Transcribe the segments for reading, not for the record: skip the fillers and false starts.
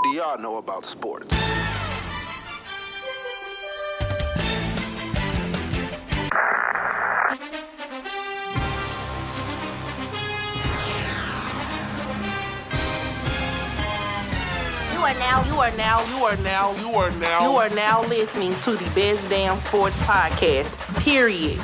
do y'all know about sports? You are now listening to the best damn sports podcast. Period.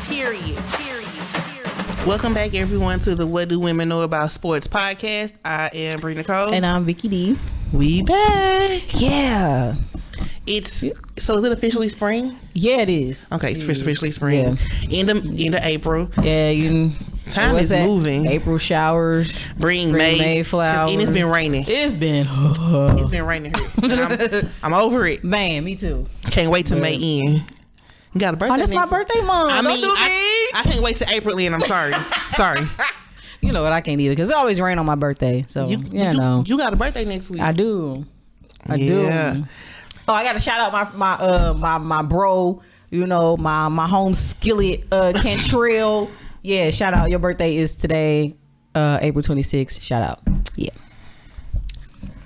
Welcome back, everyone, to the What Do Women Know About Sports podcast. I am Bree Nicole. And I'm Vicky D. We back. Yeah. So is it officially spring? Yeah, it is. Okay, it's officially spring. Yeah. End of April. Yeah, time is moving. April showers. Bring May flowers. And it's been raining. It's been raining here. I'm over it. Man, me too. Can't wait till May end. You got a birthday? Oh, that's my birthday month. Don't do me. I can't wait till April end. I'm sorry. You know what? I can't either because it always rain on my birthday. So you know. You got a birthday next week. I do. Oh, I got to shout out my bro. You know, my home skillet, Cantrell. Yeah, shout out. Your birthday is today, April 26th. Shout out.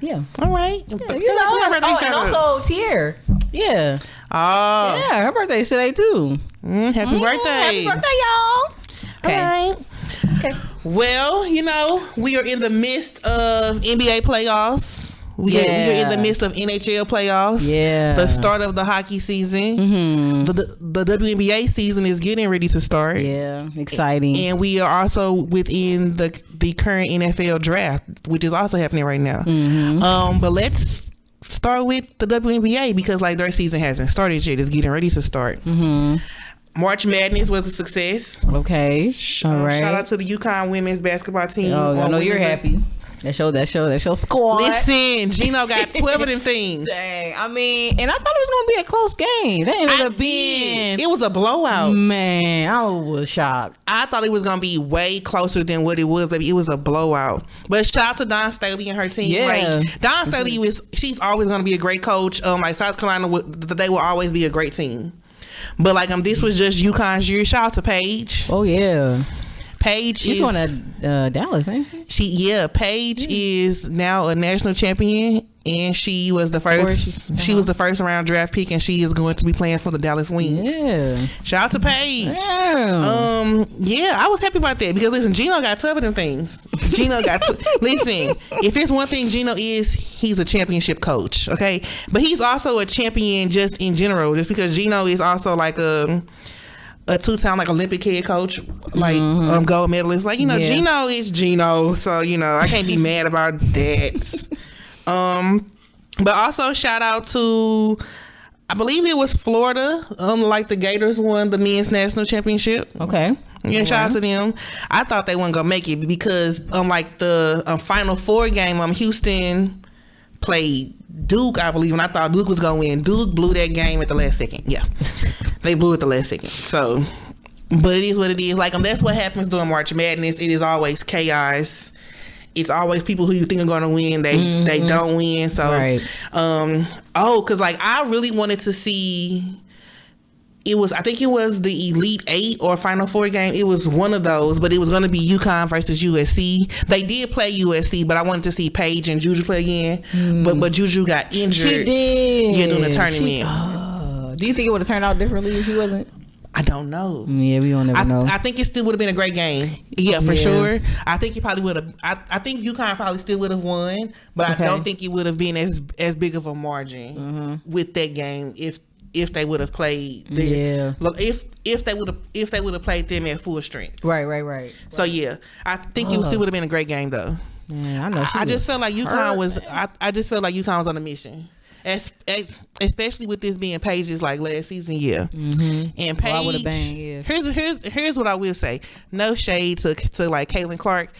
Yeah. All right. Yeah, you know. And also Tier. Yeah. Oh. Yeah, her birthday is today too. Happy birthday. Happy birthday, y'all. Okay. All right. Okay. Well, you know, we are in the midst of NBA playoffs. We are in the midst of NHL playoffs. Yeah. The start of the hockey season. Mm-hmm. The WNBA season is getting ready to start. Yeah. Exciting. And we are also within the current NFL draft, which is also happening right now. Mm-hmm. But let's start with the WNBA because like their season hasn't started yet. It's getting ready to start. Mm-hmm. March Madness was a success. Okay. All right. Shout out to the UConn women's basketball team. Oh, I know you're happy. That show squad. Listen, Gino got 12 of them things. Dang. I mean, and I thought it was going to be a close game. That ended up being. It was a blowout. Man, I was shocked. I thought it was going to be way closer than what it was. It was a blowout. But shout out to Dawn Staley and her team. Yeah. Like, Dawn Staley, she's always going to be a great coach. Like South Carolina, they will always be a great team. But like this was just UConn's year. Shout out to Paige. Oh, yeah. She's going to Dallas, ain't she? Paige is now a national champion, and she was the first. She was the first round draft pick, and she is going to be playing for the Dallas Wings. Yeah. Shout out to Paige. Yeah. I was happy about that because listen, Gino got 12 of them things. Listen, if it's one thing Gino is, he's a championship coach. Okay, but he's also a champion just in general. Just because Gino is also like a two-time like Olympic head coach, like gold medalist. Like Gino is Gino, so I can't be mad about that. But also shout out to, I believe it was Florida. Like the Gators won the men's national championship. Okay. Yeah, shout out to them. I thought they weren't gonna make it because like the Final Four game, Houston played Duke, I believe, and I thought Duke was gonna win. Duke blew that game at the last second. Yeah. They blew it the last second. So, but it is what it is. Like, that's what happens during March Madness. It is always chaos. It's always people who you think are going to win. They don't win. So, right. Because like I really wanted to see. I think it was the Elite Eight or Final Four game. It was one of those, but it was going to be UConn versus USC. They did play USC, but I wanted to see Paige and Juju play again. But Juju got injured. She did. Yeah, during the tournament. Do you think it would have turned out differently if he wasn't? I don't know. Yeah, we don't never know. I think it still would have been a great game. Yeah, for sure. I think he probably would have. I think UConn probably still would have won, but I don't think it would have been as big of a margin with that game if they would have played them. If they would have played them at full strength. Right. So yeah, I think it still would have been a great game though. Yeah, I know. I just felt like UConn was. I just felt like UConn was on a mission. Especially with this being Paige's like last season year. And Paige, here's what I will say. No shade to like Caitlin Clark.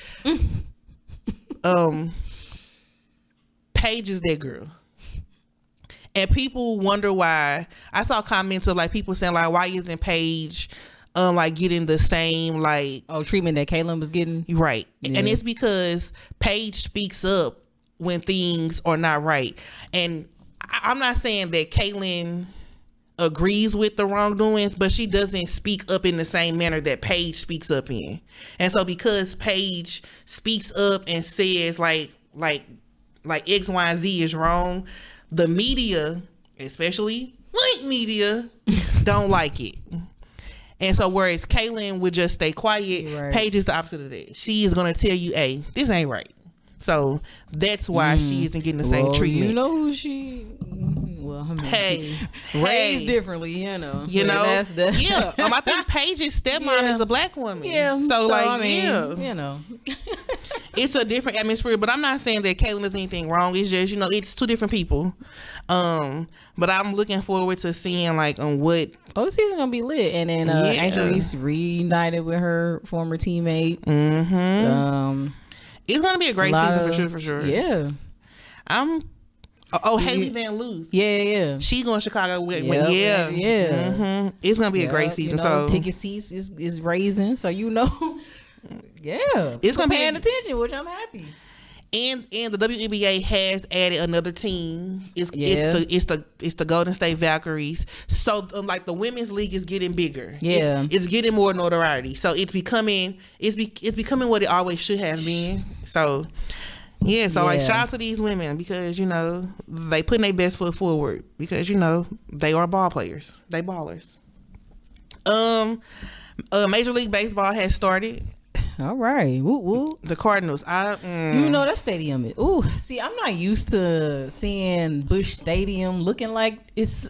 Paige is that girl. And people wonder why. I saw comments of like people saying like, why isn't Paige like getting the same like treatment that Caitlin was getting? Right. And it's because Paige speaks up when things are not right. And I'm not saying that Caitlin agrees with the wrongdoings, but she doesn't speak up in the same manner that Paige speaks up in. And so because Paige speaks up and says like like X, Y, and Z is wrong, the media, especially white media, don't like it. And so whereas Kaylin would just stay quiet, Paige is the opposite of that. She is going to tell you, hey, this ain't right. So that's why she isn't getting the same treatment. You know who she... Well, I mean, raised differently, you know. That's the... Yeah. I think Paige's stepmom is a black woman. Yeah. So like, I mean, you know. It's a different atmosphere, but I'm not saying that Kaylin does anything wrong. It's just, it's two different people. But I'm looking forward to seeing like on what... Oh, the season gonna be lit. And then Angel Reese reunited with her former teammate. Mm-hmm. It's gonna be a great season for sure. Yeah. Haley Van Luz. Yeah. She going to Chicago with yeah. Mm-hmm. It's gonna be a great season. So ticket seats is raising. So it's gonna be paying attention, which I'm happy. And the WNBA has added another team. It's the Golden State Valkyries. So like the women's league is getting bigger. Yeah, it's getting more notoriety. So it's becoming what it always should have been. So like shout out to these women because they putting their best foot forward because they are ball players. They ballers. Major League Baseball has started. All right. Woo woo. The Cardinals. That stadium is. Ooh, see, I'm not used to seeing Busch Stadium looking like it's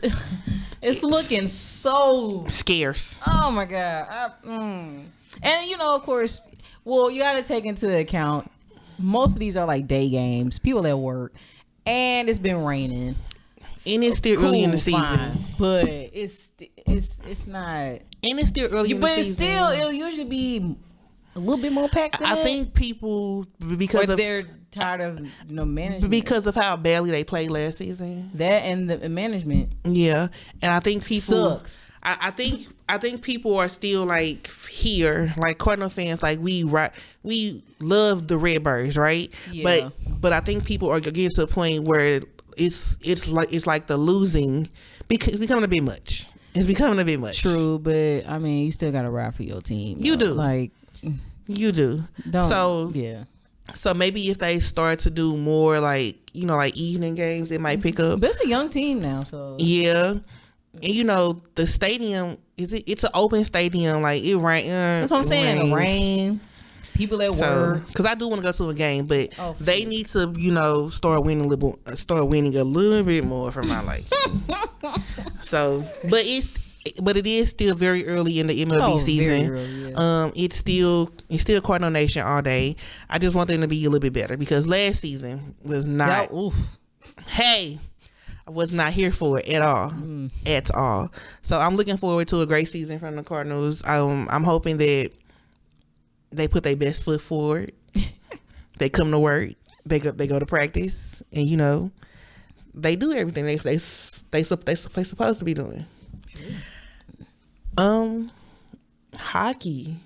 looking so scarce. Oh my God. And of course, you got to take into account most of these are like day games, people at work, and it's been raining. And it's still early in the season. Fine, but it's not. And it's still early in the season. But still, it'll usually be a little bit more packed than I think people they're tired of management because of how badly they played last season. That and the management. Yeah, and I think people sucks. I think people are still like here, like Cardinal fans, like we love the Redbirds, right? Yeah. But I think people are getting to a point where it's like the losing because it's becoming a bit much. It's becoming a bit much. True, but I mean, you still got to ride for your team. You do. Like. You do. So maybe if they start to do more like evening games, it might pick up. But it's a young team now, so yeah. And the stadium it's an open stadium, like it rain. That's what I'm saying. Rain. People at work. Because I do want to go to a game, but they need to start winning a little bit more for my liking. So, but it is still very early in the MLB season. Very early, yeah. It's still Cardinal Nation all day. I just want them to be a little bit better because last season was not. I was not here for it at all, at all. So I'm looking forward to a great season from the Cardinals. I'm hoping that they put their best foot forward. They come to work. They go to practice, and they do everything they supposed to be doing. Hockey.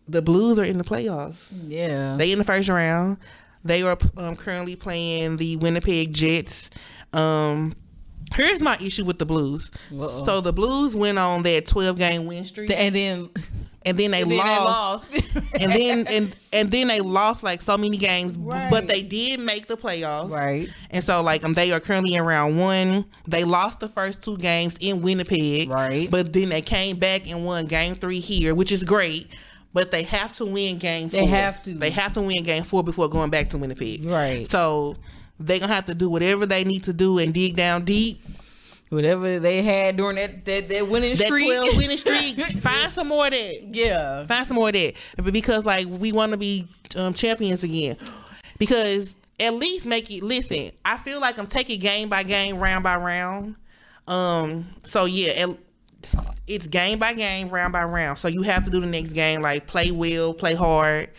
The Blues are in the playoffs. Yeah. They in the first round. They are currently playing the Winnipeg Jets. Here's my issue with the Blues. Uh-oh. So the Blues went on that 12-game win streak. And then they lost. and then they lost like so many games, right. But they did make the playoffs. Right. And so they are currently in round 1. They lost the first 2 games in Winnipeg. Right. But then they came back and won game 3 here, which is great. But they have to win game 4. They have to win game 4 before going back to Winnipeg. Right. So they're going to have to do whatever they need to do and dig down deep. Whatever they had during that winning streak. That 12 winning streak. Find some more of that. Yeah. Find some more of that. Because we want to be champions again. Because at least listen, I feel like I'm taking game by game, round by round. So yeah, it's game by game, round by round. So you have to do the next game, like play well, play hard,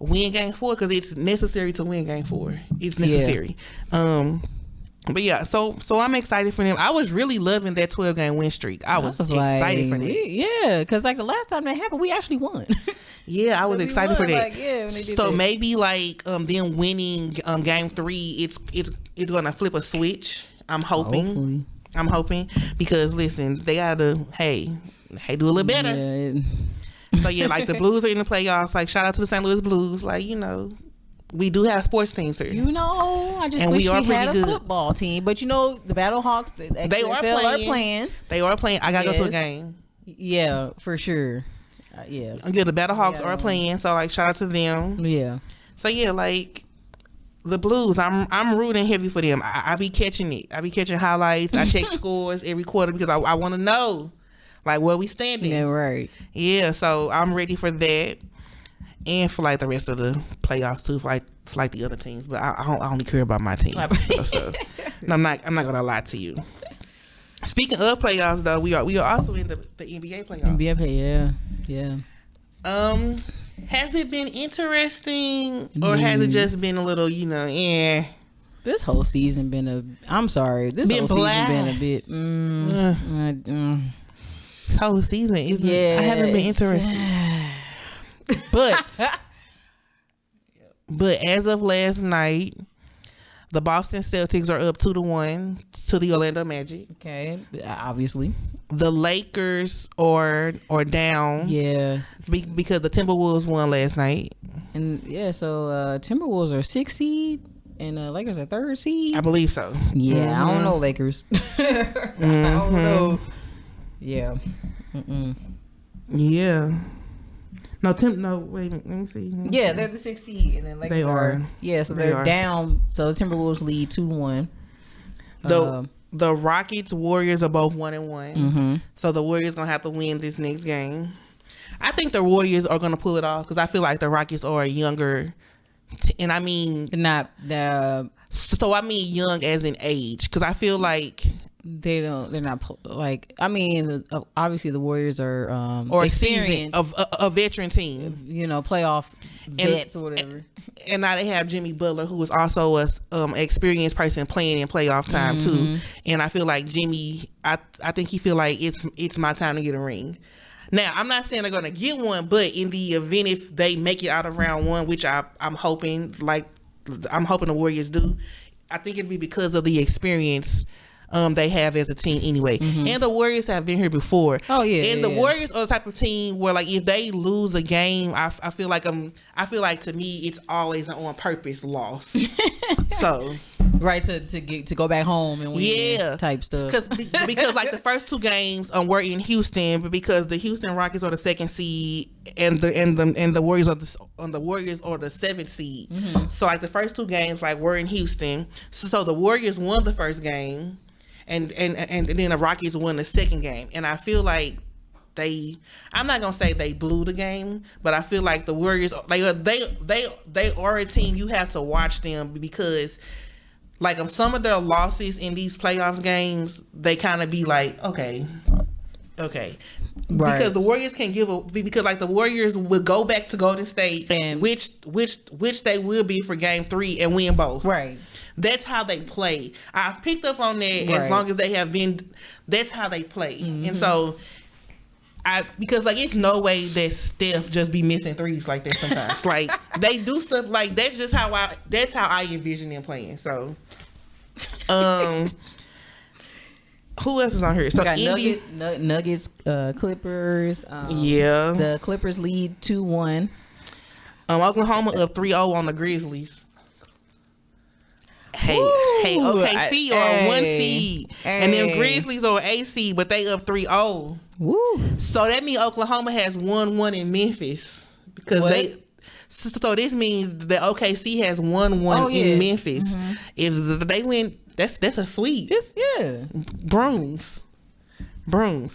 win game 4 because it's necessary to win game 4. It's necessary. Yeah. But yeah, so I'm excited for them. I was really loving that 12-game win streak. I was excited for that. Yeah, because the last time that happened, we actually won. Yeah, I was excited for that. When they did so that. Maybe them winning game 3, it's gonna flip a switch. I'm hoping. Hopefully. I'm hoping because listen, they gotta do a little better. Yeah. So yeah, the Blues are in the playoffs. Shout out to the St. Louis Blues. we do have sports teams here. You know, I just wish we had a football team. But you know, the Battlehawks, they are playing. They are playing. I gotta go to a game. Yeah, for sure. Yeah. The Battlehawks are playing, so like shout out to them. Yeah. So yeah, like the Blues, I'm rooting heavy for them. I be catching it. I be catching highlights. I check scores every quarter because I want to know like where we standing. Yeah, right. Yeah, so I'm ready for that. And for like the rest of the playoffs too, for like the other teams, but I only care about my team. So I'm not gonna lie to you. Speaking of playoffs, though, we are also in the NBA playoffs. NBA, yeah. Has it been interesting, or has it just been a little, This whole season been I'm sorry. This whole season been a bit. This whole season isn't. I haven't been interested. But as of last night, the Boston Celtics are up 2-1 to the Orlando Magic. Okay, obviously. The Lakers are down. Yeah, because the Timberwolves won last night. And yeah, so Timberwolves are 6th seed and Lakers are 3rd seed. I believe so. Yeah, I don't know Lakers. I don't know. Yeah. Yeah. No, wait, let me see. Yeah, they're the 6th seed, and then Lakers are. Yeah, so they're down. So the Timberwolves lead 2-1. The Rockets, Warriors are both 1-1. Mm-hmm. So the Warriors gonna have to win this next game. I think the Warriors are gonna pull it off because I feel like the Rockets are younger, and I mean not the. So I mean young as in age, because I feel like. They're not like, I mean, obviously the Warriors are or experienced of a veteran team, playoff vets or whatever. And now they have Jimmy Butler, who is also a experienced person playing in playoff time too. And I feel like Jimmy, I think he feel like it's my time to get a ring. Now I'm not saying they're gonna get one, but in the event if they make it out of round one, which I'm hoping the Warriors do, I think it'd be because of the experience they have as a team anyway. And the Warriors have been here before. Oh yeah. And the Warriors are the type of team where like if they lose a game, I feel like to me it's always an on purpose loss. So right, to go back home and win type stuff. Because like the first 2 games were in Houston, but because the Houston Rockets are the 2nd seed and the Warriors are the 7th seed. So like the first 2 games like were in Houston. So the Warriors won the first game. And then the Rockets won the second game, and I feel like I'm not gonna say they blew the game, but I feel like the Warriors they are a team you have to watch them, because like some of their losses in these playoffs games, they kind of be like okay. Right. Because the Warriors can because like the Warriors will go back to Golden State, and which they will be for game 3 and win both. Right. That's how they play. I've picked up on that as long as they have been. That's how they play, and so because like it's no way that Steph just be missing threes like that sometimes. Like they do stuff like that's just how I envision them playing. So, who else is on here? So we got Nuggets, Clippers. The Clippers lead 2-1. Oklahoma up 3-0 on the Grizzlies. Hey, OKC are 1 seed, and then Grizzlies are 8 seed, but they up 3-0. Woo! So that means Oklahoma has 1-1 in Memphis because they. So this means that OKC has 1-1 in Memphis. If they win, that's a sweep. Brooms. The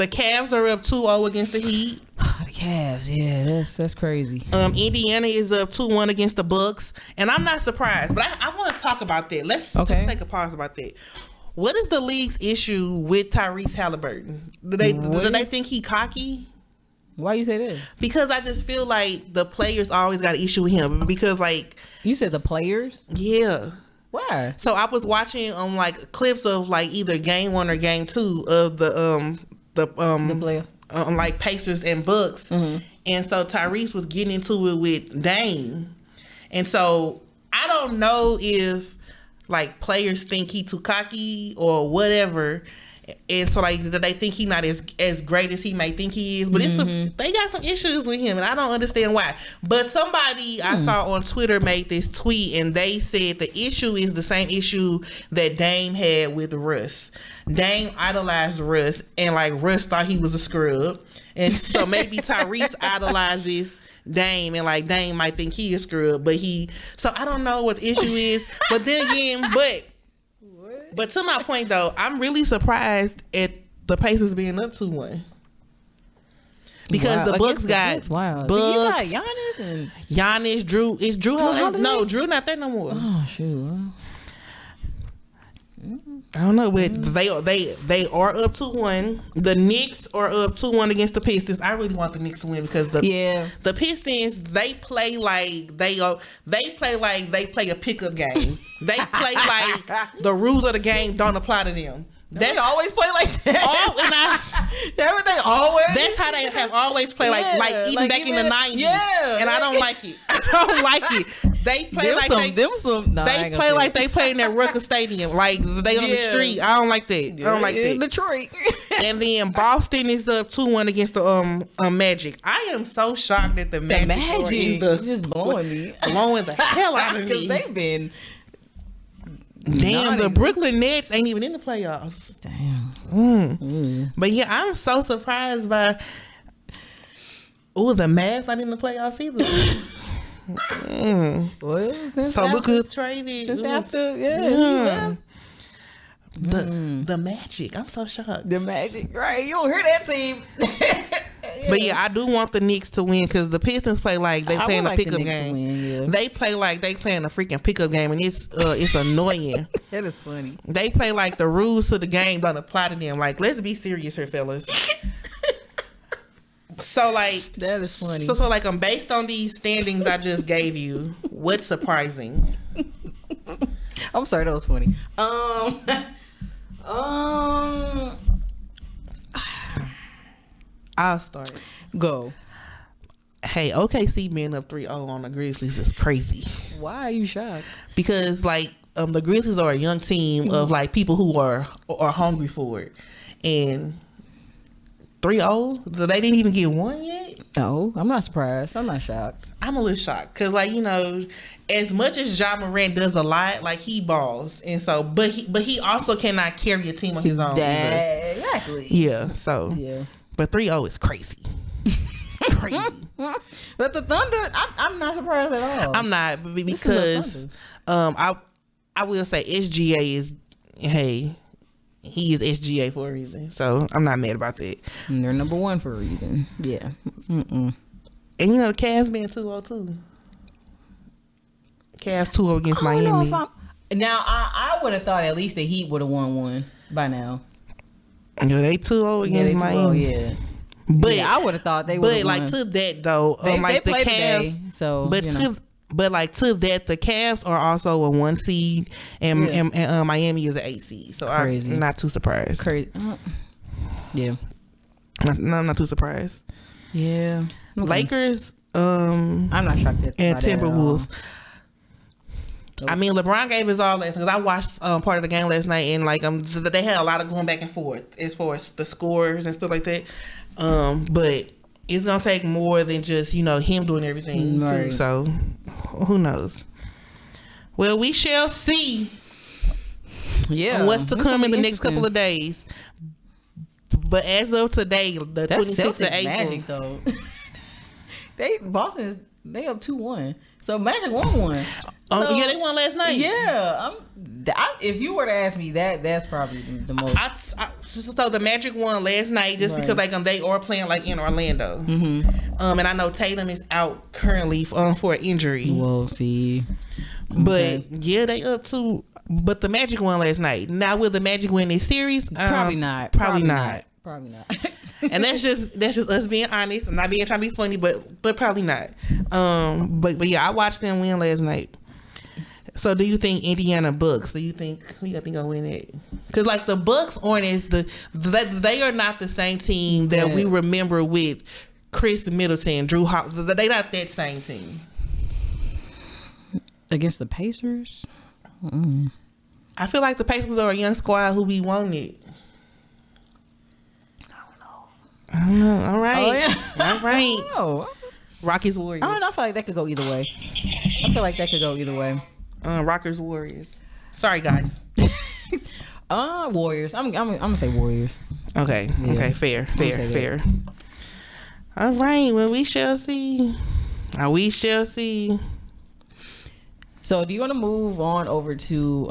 Cavs are up 2-0 against the Heat. The Cavs, that's crazy. Indiana is up 2-1 against the Bucks, and I'm not surprised. But I want to talk about that. Let's take a pause about that. What is the league's issue with Tyrese Halliburton? Do they think he cocky? Why you say that? Because I just feel like the players always got an issue with him. Because like you said, the players. Yeah. Why? So I was watching like clips of like either game 1 or game 2 of the player. Like Pacers and Bucks, and so Tyrese was getting into it with Dame, and so I don't know if like players think he too cocky or whatever, and so like they think he not as great as he may think he is, but they got some issues with him, and I don't understand why. But somebody I saw on Twitter made this tweet, and they said the issue is the same issue that Dame had with Russ. Dame idolized Russ, and like Russ thought he was a scrub, and so maybe Tyrese idolizes Dame, and like Dame might think he is scrub, but so I don't know what the issue is. But then again, but to my point though, I'm really surprised at the Pacers being up 2-1. Because the Bucks got Bucks, you got Giannis and Giannis, Drew. Is Drew Holiday? No, Drew not there no more. Oh shoot. I don't know, but they are up 2-1. The Knicks are up 2-1 against the Pistons. I really want the Knicks to win because the Pistons they play like they play a pickup game. They play like the rules of the game don't apply to them. They always play like that. Everything always. That's how they have always played, like even back in the 90s. Yeah, and I don't like it. I don't like it. They play they play like they play in that Rucker Stadium, like they on the street. I don't like that. I don't like that. Detroit. And then Boston is up 2-1 against the Magic. I am so shocked that the Magic just blowing the hell out of me. Because they've been. Damn, the Brooklyn Nets ain't even in the playoffs. Damn. But yeah, I'm so surprised by. Oh, the Mavs not in the playoffs either. Well, so look who traded. Since after, the Magic. I'm so shocked. The Magic, right? You don't hear that team. But yeah, I do want the Knicks to win because the Pistons play like they playing a pickup game. They play like they playing a freaking pickup game, and it's annoying. That is funny. They play like the rules to the game don't apply to them. Like, let's be serious here, fellas. So like that is funny. So like based on these standings I just gave you, what's surprising? I'm sorry, that was funny. I'll start. Go. Hey, OKC being up 3-0 on the Grizzlies is crazy. Why are you shocked? Because like the Grizzlies are a young team of like people who are hungry for it, and 3-0, they didn't even get one yet. No, I'm not surprised. I'm not shocked. I'm a little shocked because, like, you know, as much as Ja Morant does a lot, like he balls, and so, but he also cannot carry a team on his own. Exactly. Yeah. So. Yeah. But 3-0 is crazy. Crazy. But the Thunder, I'm not surprised at all. I'm not because I will say SGA is he is SGA for a reason, so I'm not mad about that. And they're number one for a reason. Yeah. And you know the Cavs being 2-0 too. Cavs 2-0 against Miami. Now I would have thought at least the Heat would have won one by now. Yeah, they 2-0 against Miami. Yeah. But yeah, I would have thought they would. But like to that though, like the Cavs. Today, so but like to that, the Cavs are also a 1 seed, and Miami is an 8 seed. So crazy. I'm not too surprised. Crazy. Yeah. No, I'm not too surprised. Yeah. Okay. Lakers. I'm not shocked at and Timberwolves. I mean, LeBron gave his all last because I watched part of the game last night, and like they had a lot of going back and forth as far as the scores and stuff like that. But it's gonna take more than just him doing everything too. So who knows? Well, we shall see. Yeah, what's to come in the next couple of days. But as of today, the 26th of April, Magic though. Boston they up 2-1. So Magic won one. Yeah, they won last night. Yeah, if you were to ask me that's probably the most. So the Magic won last night just because they are playing like in Orlando. Mm-hmm. And I know Tatum is out currently for an injury. We'll see. But yeah, they up to. But the Magic won last night. Now will the Magic win this series? Probably not. Probably not. Probably not. And that's just us being honest. I'm not being trying to be funny, but probably not. But yeah, I watched them win last night. So do you think Indiana Bucks? Who you think gonna win it? Because like the Bucks aren't they are not the same team that we remember with Chris Middleton, Drew Holiday. They not that same team. Against the Pacers? I feel like the Pacers are a young squad who we wanted. I don't know. All right. Oh, yeah. All right. Oh. Rockies Warriors. I don't know. I feel like that could go either way. Rockers Warriors. Sorry, guys. Warriors. I'm gonna say Warriors. Okay. Yeah. Okay. Fair. All right. Well, we shall see. We shall see. So, do you want to move on over to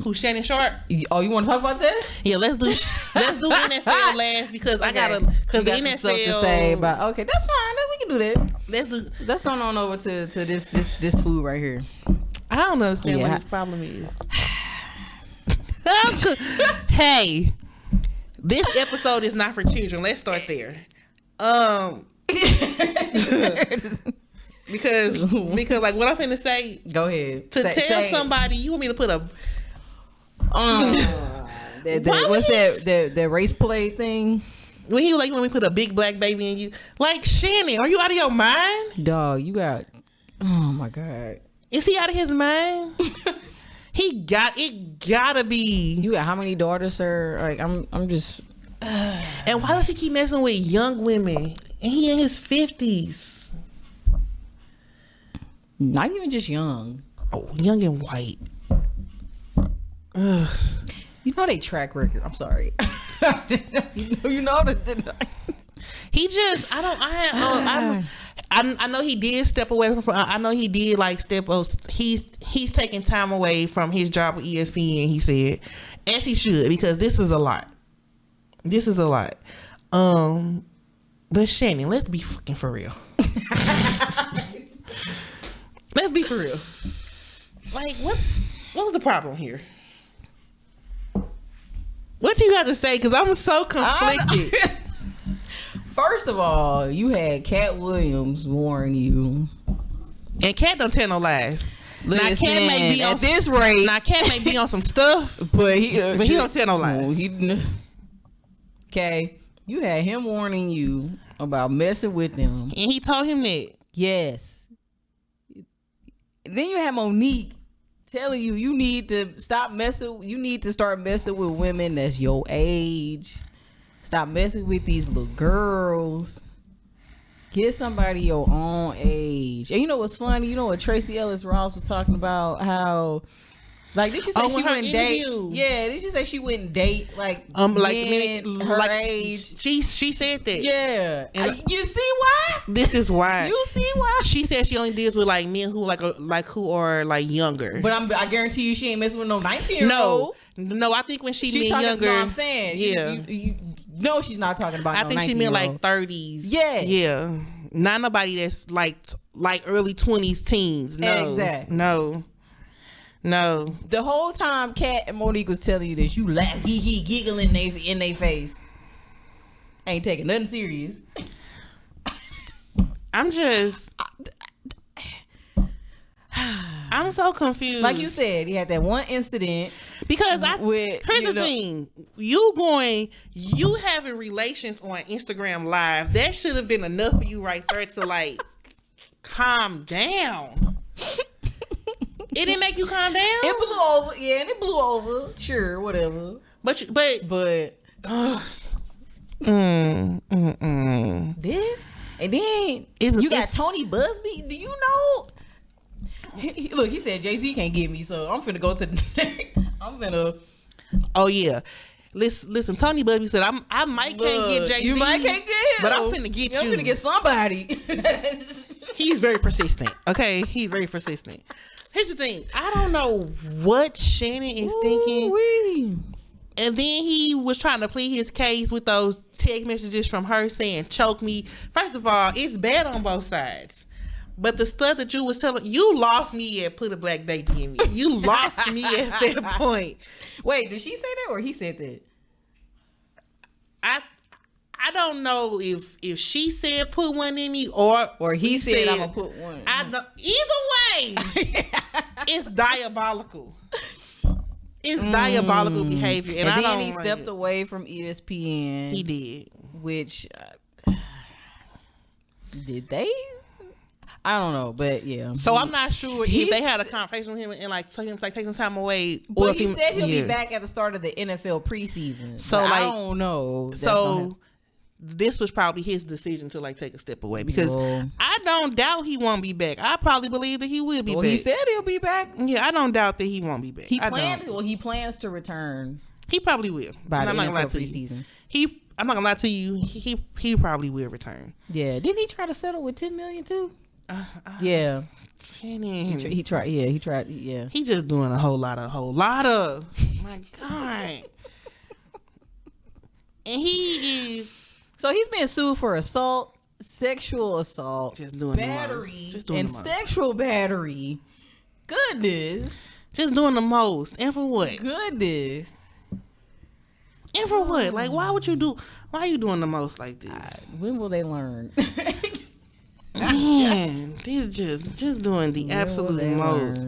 who? Shannon Sharpe. Oh, you want to talk about that? Yeah, let's do NFL last because I gotta the NFL stuff to say about. Okay, that's fine. We can do that. Let's go on over to this food right here. I don't understand what his problem is. Hey, this episode is not for children. Let's start there. Because like what I'm finna say. Go ahead. Tell somebody you want me to put a. What's that race play thing? When he was like, you want me to put a big black baby in you? Like, Shannon, are you out of your mind? Dog, you got. Oh my God. Is he out of his mind? It gotta be. You got how many daughters, sir? Like, I'm just. And why does he keep messing with young women? And he in his 50s. Not even just young. Oh, young and white. Ugh. You know they track record. I'm sorry. you know that. He just. I know he did step away from. I know he did like step. He's taking time away from his job with ESPN. He said, as he should, because this is a lot. But Shannon, let's be fucking for real. Let's be for real. Like, what was the problem here? What you got to say? Because I'm so conflicted. First of all, you had Cat Williams warn you. And Cat don't tell no lies. Listen, now, Cat may be on this rate. Now, Cat may be on some stuff. But he don't tell no lies. Okay, you had him warning you about messing with them. And he told him that. Yes. Then you have Monique telling you need to start messing with women that's your age. Stop messing with these little girls. Get somebody your own age. And you know what's funny? You know what Tracy Ellis Ross was talking about? How like did she say she wouldn't date? Yeah, did she say she wouldn't date like men her age? She said that. Yeah. You see why? This is why. You see why? She said she only deals with like men who who are like younger. But I guarantee you she ain't messing with no 19-year-old. No, I think when she meant younger. No, I'm saying. Yeah. No, she's not talking about. I think she meant like 30s. Yes. Yeah. Not nobody that's like early 20s, teens. No. Exactly. No. The whole time Kat and Monique was telling you this, you laugh, he giggling in their face. Ain't taking nothing serious. I'm so confused. Like you said, he had that one incident. Because here's the thing. You having relations on Instagram Live, that should have been enough for you right there to like calm down. It didn't make you calm down? It blew over. Yeah, and it blew over. Sure, whatever. But this, and then you got Tony Busby. Do you know? Look, he said Jay-Z can't get me, so I'm finna go to. I'm finna. Oh yeah. Listen, Tony Busby said I might can't get Jay-Z. You might can't get him, but I'm finna get you. I'm finna get somebody. He's very persistent. Okay, he's very persistent. Here's the thing. I don't know what Shannon is thinking. And then he was trying to plead his case with those text messages from her saying, choke me. First of all, it's bad on both sides. But the stuff that you was telling, you lost me at put a black baby in me. You lost me at that point. Wait, did she say that or he said that? I don't know if she said put one in me or he said I'm gonna put one. I know, either way, it's diabolical. It's diabolical behavior, and then he stepped away from ESPN. He did, which did they? I don't know, but yeah. So I'm not sure if they had a conversation with him and like told him to take some time away. But or he said he'll be back at the start of the NFL preseason. So like, I don't know. So this was probably his decision to like take a step away, because I don't doubt he won't be back. I probably believe that he will be back. He said he'll be back. Yeah, I don't doubt that he won't be back. He plans to return. He probably will. By the NFL preseason. I'm not gonna lie to you. He probably will return. Yeah. Didn't he try to settle with $10 million too? Yeah. Shannon. He tried. Yeah. He tried. Yeah. He just doing a whole lot of. My God. And he is. So he's been sued for assault, sexual assault, battery, and sexual battery. Goodness. Just doing the most. And for what? Goodness. And for what? Like, why are you doing the most like this? When will they learn? Man, they're just doing the absolute most.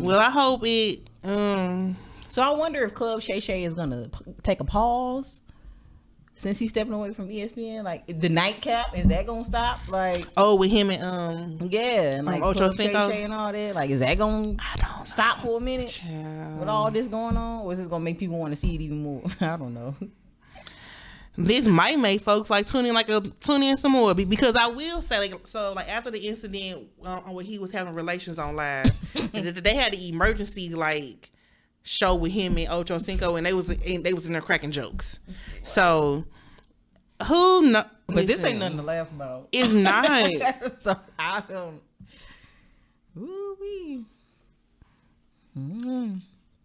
Well, I hope it. So I wonder if Club Shay Shay is gonna take a pause since he's stepping away from ESPN. Like the nightcap, is that gonna stop? Like, with him and and like Club Shay Shay and all that. Like, is that gonna stop for a minute Child. with all this going on, or is this gonna make people want to see it even more? I don't know. This might make folks like tune in some more, because I will say like after the incident where he was having relations on live, they had the emergency like show with him and Ocho Cinco, and they was in there cracking jokes. So who knows? But this ain't nothing to laugh about. It's not. So I don't. Ooh-wee.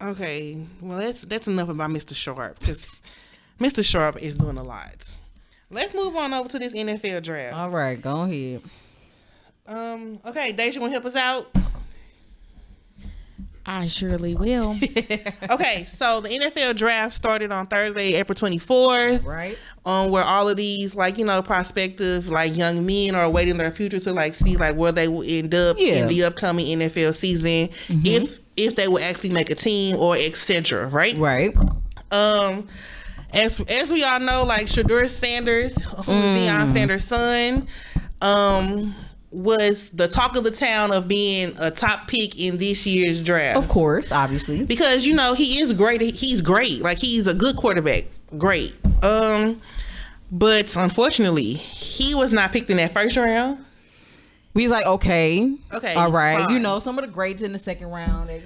Okay, well that's enough about Mr. Sharpe, because Mr. Sharpe is doing a lot. Let's move on over to this NFL draft. All right, go ahead. Okay, Deja, want to help us out? I surely will. Okay, so the NFL draft started on Thursday, April 24th. Right. Where all of these, like, prospective, like, young men are awaiting their future to, like, see, like, where they will end up in the upcoming NFL season, if they will actually make a team or etc. Right. Right. As we all know, like, Shedeur Sanders, who is Deion Sanders' son, was the talk of the town of being a top pick in this year's draft. Of course, obviously. Because, he is great. He's great. Like, he's a good quarterback. Great. But unfortunately, he was not picked in that first round. We was like, okay, all right. Fine. Some of the greats in the second round that,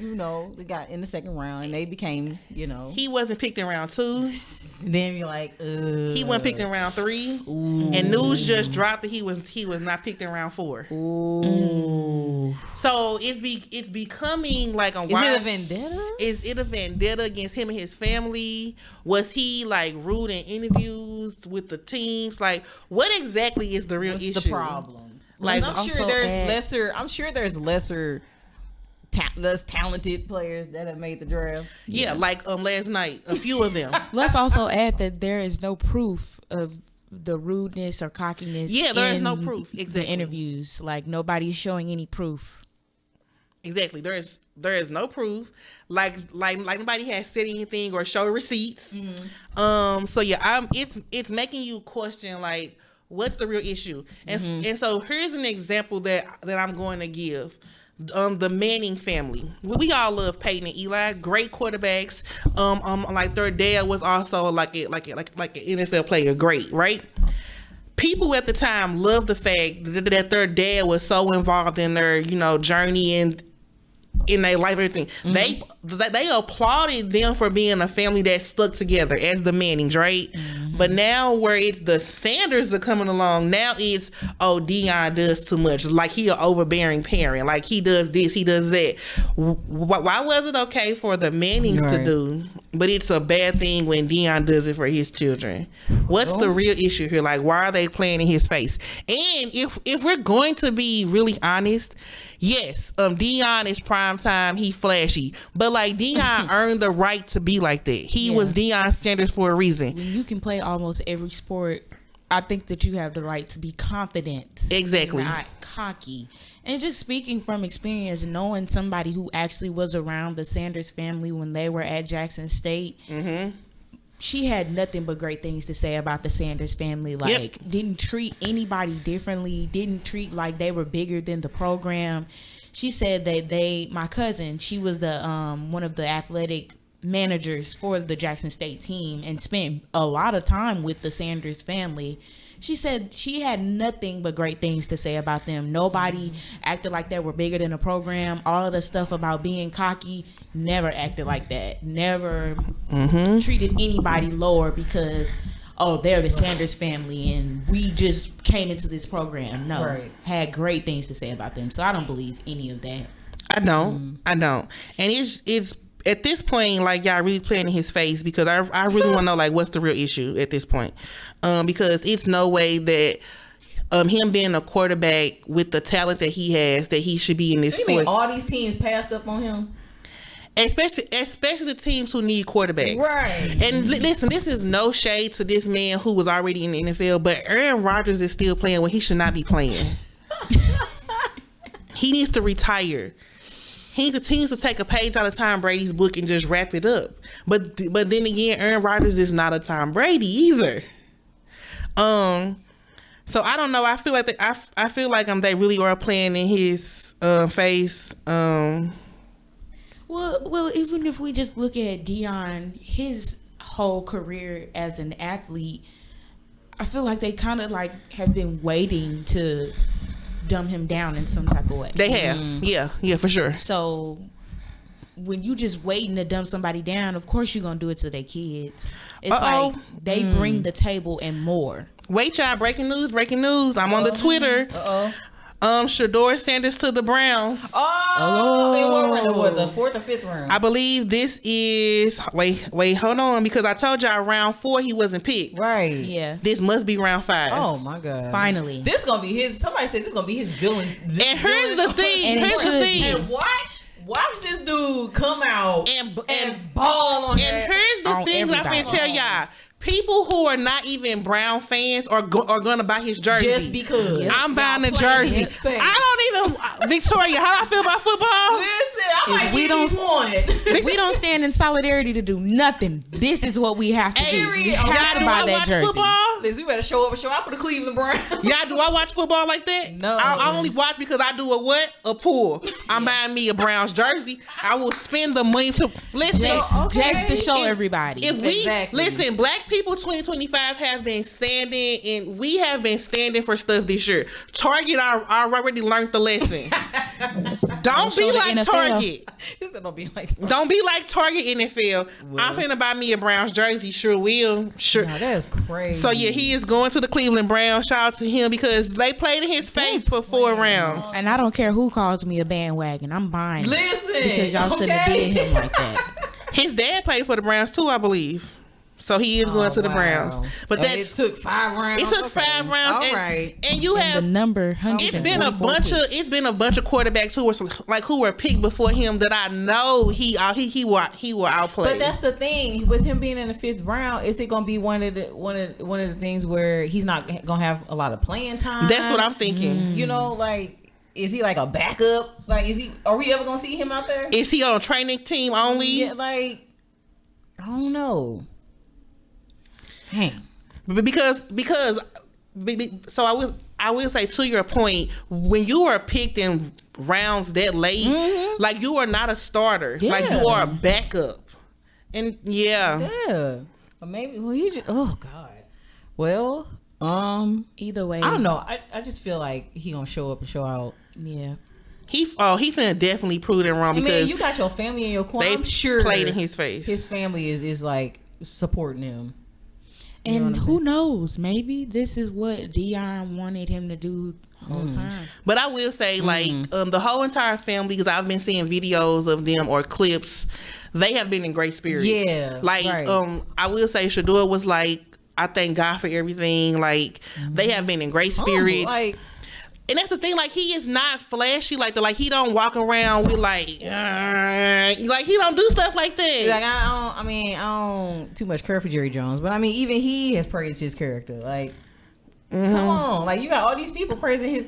they got in the second round and they became, He wasn't picked in round 2. Then you're like, He wasn't picked in round 3. Ooh. And news just dropped that he was not picked in round 4. Ooh. So it's becoming like Is it a vendetta? Is it a vendetta against him and his family? Was he like rude in interviews with the teams? Like, what exactly is the real issue? What's the problem? Like, I'm sure there's less talented players that have made the draft. Yeah, like last night, a few of them. Let's also add that there is no proof of the rudeness or cockiness. Yeah, there is no proof. Exactly. The interviews, like nobody's showing any proof. Exactly. There is no proof. Like nobody has said anything or showed receipts. So yeah, it's making you question, like, what's the real issue? And so here's an example that I'm going to give. The Manning family. We all love Peyton and Eli, great quarterbacks. Like their dad was also like an NFL player, great, right? People at the time loved the fact that their dad was so involved in their, journey and in their life, everything. They applauded them for being a family that stuck together as the Mannings, right? But now where it's the Sanders that coming along, now it's, Deion does too much. Like, he an overbearing parent. Like, he does this, he does that. Why was it okay for the Mannings to do, but it's a bad thing when Deion does it for his children? What's the real issue here? Like, why are they playing in his face? And if we're going to be really honest, yes, Deion is prime time. He flashy, but like Deion earned the right to be like that. He was Deion Sanders for a reason. When you can play almost every sport, I think that you have the right to be confident. Exactly. Not cocky. And just speaking from experience, knowing somebody who actually was around the Sanders family when they were at Jackson State. She had nothing but great things to say about the Sanders family. Like, didn't treat anybody differently, didn't treat like they were bigger than the program. She said that my cousin, she was the one of the athletic managers for the Jackson State team and spent a lot of time with the Sanders family. She said she had nothing but great things to say about them. Nobody acted like they were bigger than the program. All of the stuff about being cocky, never acted like that. Never treated anybody lower because, oh, they're the Sanders family and we just came into this program. No, had great things to say about them. So I don't believe any of that. I don't. And it's at this point, like, y'all really playing in his face, because I really want to know, like, what's the real issue at this point? Because it's no way that him being a quarterback with the talent that he has, that he should be in this. You mean all these teams passed up on him? Especially the teams who need quarterbacks. Right. And listen, this is no shade to this man who was already in the NFL, but Aaron Rodgers is still playing when he should not be playing. He needs to retire. He continues to take a page out of Tom Brady's book and just wrap it up. But then again, Aaron Rodgers is not a Tom Brady either. So I don't know. I feel like I feel like they really are playing in his face. Well, even if we just look at Deion, his whole career as an athlete, I feel like they kind of like have been waiting to dumb him down in some type of way. They have. Yeah, for sure. So when you just waiting to dumb somebody down, of course you're gonna do it to their kids. It's like they bring the table and more. Wait, y'all, breaking news. I'm on the Twitter. Shedeur Sanders to the Browns. In what, the 4th or 5th round? I believe this is wait, hold on, because I told y'all round 4 he wasn't picked. Right. Yeah. This must be round 5. Oh my God. Finally. This gonna be his. Somebody said this gonna be his villain. And here's the thing. And watch this dude come out and ball on. And here's the thing that I'm finna tell y'all. People who are not even Brown fans are gonna buy his jersey. Just because. I'm buying the jersey. I don't even, Victoria, how I feel about football? Listen, I might give you one. If we don't stand in solidarity to do nothing, this is what we have to do. We have to buy that jersey. Listen, we better show out for the Cleveland Browns. Yeah, do I watch football like that? No. I only watch because I do a pull. I'm buying me a Browns jersey. I will spend the money to listen. Just to show everybody. If we listen, black people 2025 have been standing, and we have been standing for stuff this year. Target already learned the lesson. Don't be like NFL. Target. Don't be like Target NFL. Well, I'm finna buy me a Browns jersey. Sure will. Sure. Now, that's crazy. So yeah, he is going to the Cleveland Browns. Shout out to him because they played in his face for 4 rounds. And I don't care who calls me a bandwagon. I'm buying. Listen, because y'all shouldn't have did him like that. His dad played for the Browns too, I believe. So he is going to the Browns. But it took 5 rounds. It took 5 rounds. All right. And you have the number. It's been a bunch of quarterbacks who were picked before him that I know he will outplay. But that's the thing with him being in the 5th round. Is it going to be one of the things where he's not going to have a lot of playing time? That's what I'm thinking. You know, like, is he like a backup? Like, are we ever going to see him out there? Is he on a training team only? Yeah, like, I don't know. Dang. Because so I will say, to your point, when you are picked in rounds that late, like, you are not a starter. Yeah. Like, you are a backup. And yeah. But maybe he just, oh God. Well, either way, I don't know. I just feel like he gonna show up and show out. Yeah. He finna definitely prove them wrong, because you got your family in your corner. They I'm sure played in his face. His family is like supporting him. And who knows? Maybe this is what Deion wanted him to do the whole time. But I will say, like, the whole entire family, because I've been seeing videos of them or clips, they have been in great spirits. Yeah. Like, I will say Shedeur was like, I thank God for everything. Like, they have been in great spirits. And that's the thing, like, he is not flashy like that. Like, he don't walk around with like he don't do stuff like that. Like, I don't too much care for Jerry Jones, but I mean, even he has praised his character. Like, come on, like, you got all these people praising his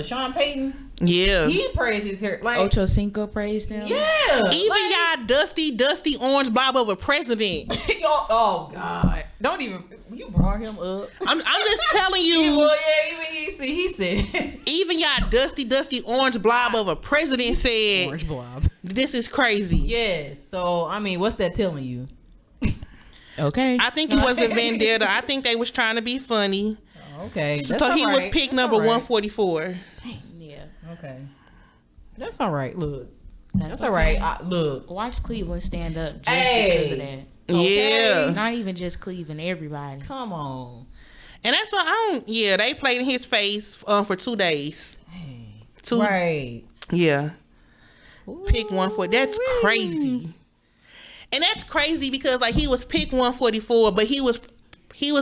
Sean Payton. Yeah, he praised his hair. Like, Ocho Cinco praised him. Yeah, even y'all dusty orange blob of a president. Oh God, Don't even. You brought him up. I'm just telling you. Even he said. Even y'all dusty orange blob of a president said. Orange blob. This is crazy. Yes. So I mean, what's that telling you? Okay. I think it wasn't vendetta. I think they was trying to be funny. Okay. That's so he was pick number 144. Dang. Yeah. Okay. That's all right. Look. That's okay. all right. Look. Watch Cleveland stand up just because of that. Okay. Yeah. Not even just Cleveland, everybody. Come on. And that's why they played in his face for 2 days. Hey. Right. Yeah. Ooh. Pick 144. That's crazy. And that's crazy because like he was pick 144, but he was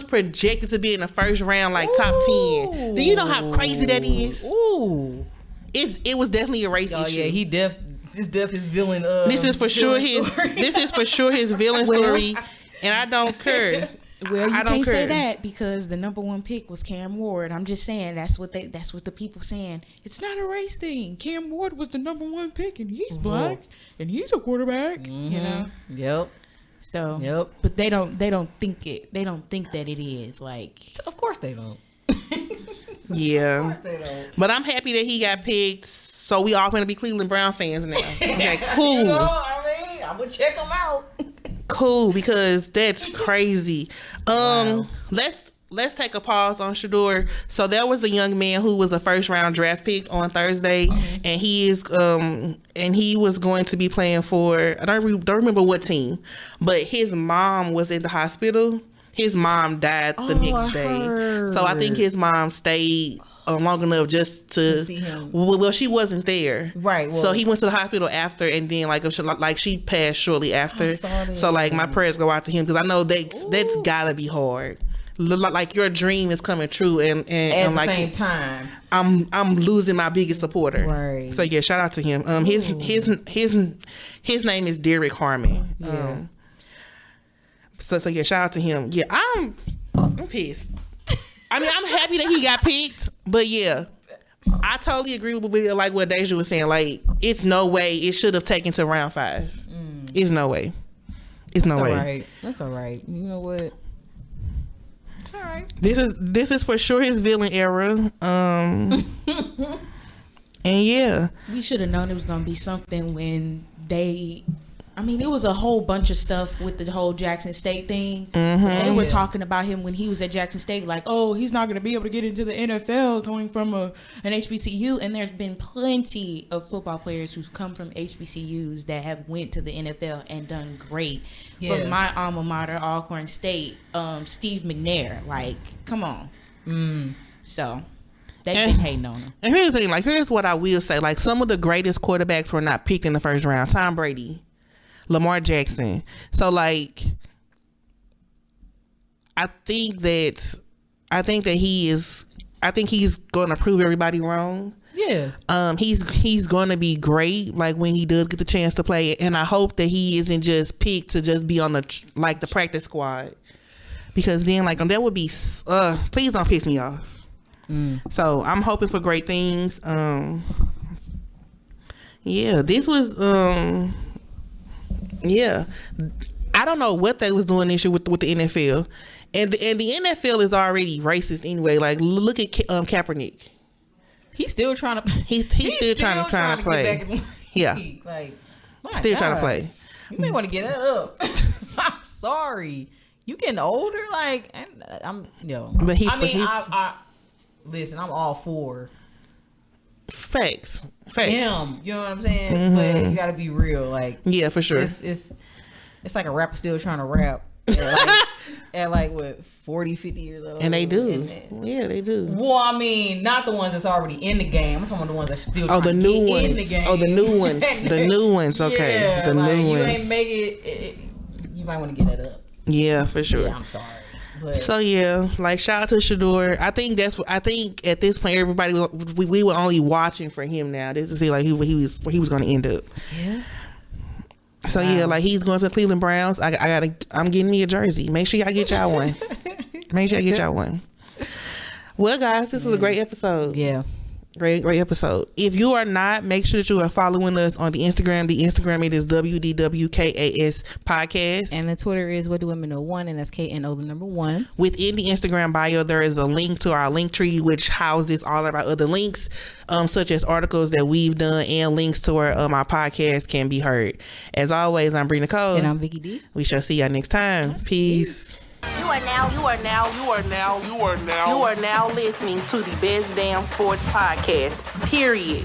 projected to be in the first round, like top 10. Do you know how crazy that is? Ooh. It was definitely a race issue. Yeah, he This his villain. This is for sure his villain story, and I don't care. Well, you can't say that because the number 1 pick was Cam Ward. I'm just saying that's what the people saying. It's not a race thing. Cam Ward was the number 1 pick, and he's black, and he's a quarterback. Mm-hmm. You know. Yep. So. Yep. But they don't think it. They don't think that it is like. Of course they don't. Yeah. Of course they don't. But I'm happy that he got picked. So we all gonna be Cleveland Brown fans now. Okay, cool. You know, I mean, I'm gonna check them out. Cool, because that's crazy. Wow. Let's take a pause on Shedeur. So there was a young man who was a first round draft pick on Thursday, and he was going to be playing for I don't remember what team, but his mom was in the hospital. His mom died the next day, so I think his mom stayed long enough just to see him. Well, she wasn't there, right? Well, so he went to the hospital after, and then she passed shortly after. So like my prayers go out to him because I know that's gotta be hard. Like your dream is coming true, and at the like, same time, I'm losing my biggest supporter. Right. So yeah, shout out to him. His name is Derek Harmon. Yeah. So yeah, shout out to him. Yeah, I'm pissed. I mean, I'm happy that he got picked, but yeah, I totally agree with like what Deja was saying. Like, it's no way it should have taken to round 5. It's no way. It's no way. Right. That's all right. You know what? It's all right. This is for sure his villain era. And yeah, we should have known it was gonna be something when they. I mean, it was a whole bunch of stuff with the whole Jackson State thing. They were talking about him when he was at Jackson State, like, oh, he's not going to be able to get into the NFL coming from an HBCU. And there's been plenty of football players who've come from HBCUs that have went to the NFL and done great. Yeah. From my alma mater, Alcorn State, Steve McNair, like, come on. So they've been hating on him. And here's the thing, like, here's what I will say. Like, some of the greatest quarterbacks were not picked in the first round. Tom Brady, Lamar Jackson. So like I think he's going to prove everybody wrong. Yeah. He's going to be great like when he does get the chance to play, and I hope that he isn't just picked to just be on the practice squad, because then like that would be please don't piss me off. So I'm hoping for great things. Yeah, this was yeah, I don't know what they was doing this year with the NFL, and the NFL is already racist anyway. Like, look at Kaepernick. He's still trying to. He's still trying to play. Get back in yeah, like still trying to play. You may want to get that up. I'm sorry, you getting older. Like, I'm But I listen. I'm all for. Facts. Him, you know what I'm saying? But you gotta be real, like, yeah, for sure. It's like a rapper still trying to rap at what 40, 50 years old, and they do. Yeah, they do. Well, I mean, not the ones that's already in the game. I'm talking about the ones that still trying the new ones in the game. Oh, the new ones. The new ones. Okay, yeah, the new you ones. Ain't make it. You might want to get that up. Yeah, for sure. Yeah, I'm sorry. But. So yeah, like, shout out to Shedeur. I think at this point everybody we were only watching for him now just to see like where he was going to end up. Yeah. So yeah, like, he's going to the Cleveland Browns. I'm getting me a jersey. Make sure y'all get y'all one. Make sure y'all get y'all one. Well, guys, this was a great episode. Yeah. Great episode. If you are not, make sure that you are following us on the Instagram. The Instagram, it is WDWKAS podcast. And the Twitter is What Do Women Know 1, and that's KNO the number 1. Within the Instagram bio, there is a link to our link tree, which houses all of our other links, such as articles that we've done and links to where our podcast can be heard. As always, I'm Bree Nicole. And I'm Vicky D. We shall see y'all next time. Peace. You are now listening to the Best Damn Sports Podcast. Period.